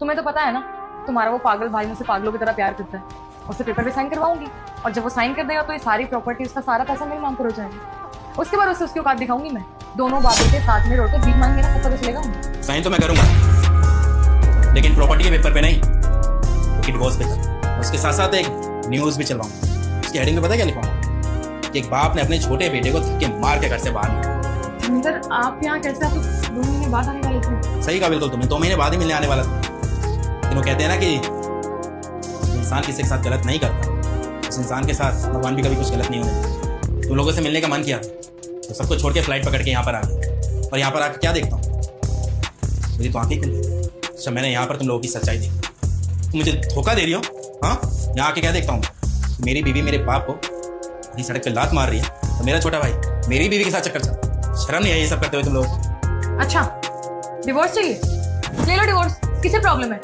तुम्हें तो पता है ना, तुम्हारा वो पागल भाई मुझसे पागलों की तरह प्यार करता है। उससे पेपर पे साइन करवाऊंगी और जब वो साइन कर देगा तो ये सारी प्रॉपर्टी, उसका सारा पैसा मेरे नाम पर हो जाएगा। उसके बाद उसकी औकात दिखाऊंगी मैं। दोनों बातों के साथ में रोटे भीख मांगे ना, पता तो चलेगा मुझे। साइन तो मैं करूंगा लेकिन प्रॉपर्टी के पेपर पे नहीं, क्योंकि डिवोर्स पेपर। उसके साथ साथ एक न्यूज भी चलवाऊंगा। उसकी हेडिंग में पता क्या लिखवाऊंगा कि एक बाप ने अपने छोटे बेटे को धक्के मार के घर से बाहर निकाला। धर्मेंद्र, आप यहाँ कैसे? आप तो 2 महीने बाद आने वाले थे। सही कहा बिल्कुल तुमने, 2 महीने बाद ही मिलने आने वाला था। लेकिन वो कहते हैं ना कि इंसान किसी के साथ गलत नहीं करता, उस इंसान के साथ भगवान भी कभी कुछ गलत नहीं होने देता। तुम लोगों से मिलने का मन किया तो सबको छोड़ के फ्लाइट पकड़ के यहाँ पर आ गया। और यहाँ पर आकर क्या देखता हूँ, मुझे तो आंखें खुल गई जब मैंने यहाँ पर तुम लोगों की सच्चाई देखी। तुम मुझे धोखा दे रही हो। हाँ, यहाँ आके क्या देखता हूँ, मेरी बीवी मेरे बाप को अपनी सड़क पर लात मार रही है और मेरा छोटा भाई मेरी बीवी के साथ चक्कर चल। शर्म नहीं है ये सब करते हुए तुम लोग? अच्छा, डिवोर्स चाहिए? ले लो डिवोर्स, किसे प्रॉब्लम है?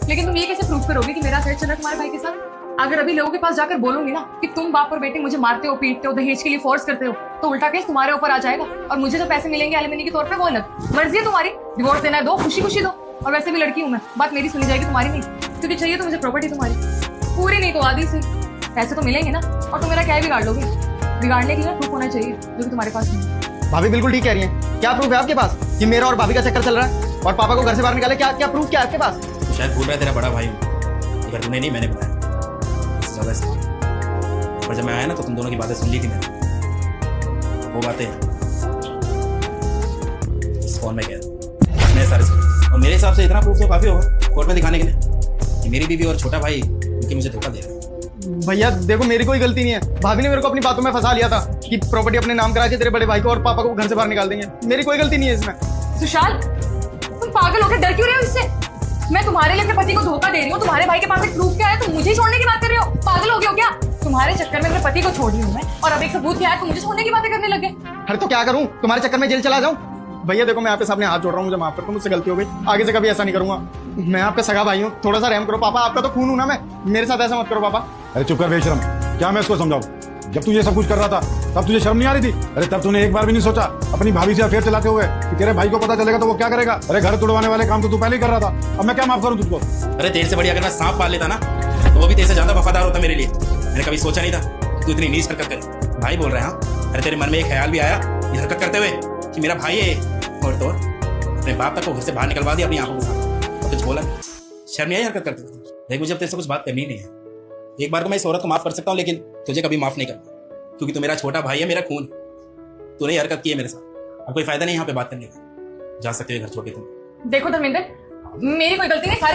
लेकिन तुम ये कैसे प्रूव करोगे कि मेरा अफेयर चल रहा है तुम्हारे भाई के साथ? अगर अभी लोगों के पास जाकर बोलूंगी ना कि तुम बाप और बेटे मुझे मारते हो, पीटते हो, दहेज के लिए फोर्स करते हो, तो उल्टा केस तुम्हारे ऊपर आ जाएगा और मुझे जो पैसे मिलेंगे एलिमनी के तौर पे वो अलग। मर्जी है तुम्हारी, डिवोर्स देना है दो, खुशी खुशी दो। और वैसे भी लड़की हूं मैं, बात मेरी सुनी जाएगी, तुम्हारी नहीं। क्योंकि चाहिए तो मुझे प्रॉपर्टी तुम्हारी, पूरी नहीं तो आधी सी। पैसे तो मिलेंगे ना, और तुम मेरा क्या बिगाड़ लोगे? बिगाड़ने के लिए प्रूफ होना चाहिए, जो कि तुम्हारे पास नहीं। भाभी बिल्कुल ठीक कह रही हैं। क्या प्रूफ है आपके पास कि मेरा और भाभी का चक्कर चल रहा है और पापा को घर से बाहर निकाले? क्या क्या प्रूफ क्या है आपके पास? तो शायद भूल रहा है तेरा बड़ा भाई हूँ, अगर तूने नहीं मैंने बताया ज़्यादा से। पर जब मैं आया ना तो तुम दोनों की बातें सुन ली थी मैंने। वो बातें इस फोन में गया मैं सारे सुन। और मेरे हिसाब से इतना प्रूफ तो काफ़ी होगा कोर्ट में दिखाने के लिए कि मेरी बीवी और छोटा भाई उनकी मुझे धोखा दे रहा है। भैया देखो, मेरी कोई गलती नहीं है। भाभी ने मेरे को अपनी बातों में फंसा लिया था कि प्रॉपर्टी अपने नाम करा के तेरे बड़े भाई को और पापा को घर से बाहर निकाल देंगे। मेरी कोई गलती नहीं है इसमें। सुशाल, तुम पागल होकर डर क्यों रहे हो इससे? मैं तुम्हारे लिए अपने पति को धोखा दे रही हूँ, तुम्हारे भाई के पास एक प्रूफ क्या है? तुम मुझे छोड़ने की बात कर रहे हो? पागल हो गए हो क्या? तुम्हारे चक्कर में अपने पति को छोड़ रही हूँ मैं, और अब एक सबूत क्या है, तुम मुझे छोड़ने की बातें करने लगे। अरे तो क्या करूं, तुम्हारे चक्कर में जेल चला जाऊं? भैया देखो, मैं आपके सामने हाथ जोड़ रहा हूँ, मुझे माफ कर दो, मुझसे गलती हो गई। आगे से कभी ऐसा नहीं करूंगा। मैं आपका सगा भाई हूँ, थोड़ा सा रहम करो। पापा आपका तो खून हूं ना मैं, मेरे साथ ऐसा मत करो पापा। अरे चुप कर बेशरम, क्या मैं इसको समझाऊं? जब तू ये सब कुछ कर रहा था तब तुझे शर्म नहीं आ रही थी? अरे तब तूने एक बार भी नहीं सोचा अपनी भाभी से अफेयर चलाते हुए कि तेरे भाई को पता चलेगा तो वो क्या करेगा? अरे घर तोड़वाने वाले काम तो तू पहले ही कर रहा था, अब मैं क्या माफ करूं तुझको? अरे तेरे से बड़ी अगर मैं सांप पाल लेता ना तो वो भी तेरे से ज्यादा वफादार होता मेरे लिए। मैंने कभी सोचा नहीं था तू इतनी नीच हरकत करे। भाई बोल रहे हैं हाँ? अरे तेरे मन में एक ख्याल भी आया ये हरकत करते हुए कि मेरा भाई है और तो अपने बाप तक को घर से बाहर निकलवा दिया अपनी आंखों के साथ और कुछ बोला? शर्म नहीं आई हरकत करते थे? देख मुझे अब तेरे से कुछ बात करनी नहीं है। एक बार को मैं इस औरत को माफ कर सकता हूँ लेकिन तुझे कभी माफ नहीं करना, क्योंकि तू मेरा छोटा भाई है, मेरा खून। तूने ये हरकत की है मेरे साथ, अब कोई फायदा नहीं यहाँ पे बात करने का। जा सकते हो घर छोड़ के तुम। देखो धर्मेंद्र, मेरी कोई गलती नहीं, सारी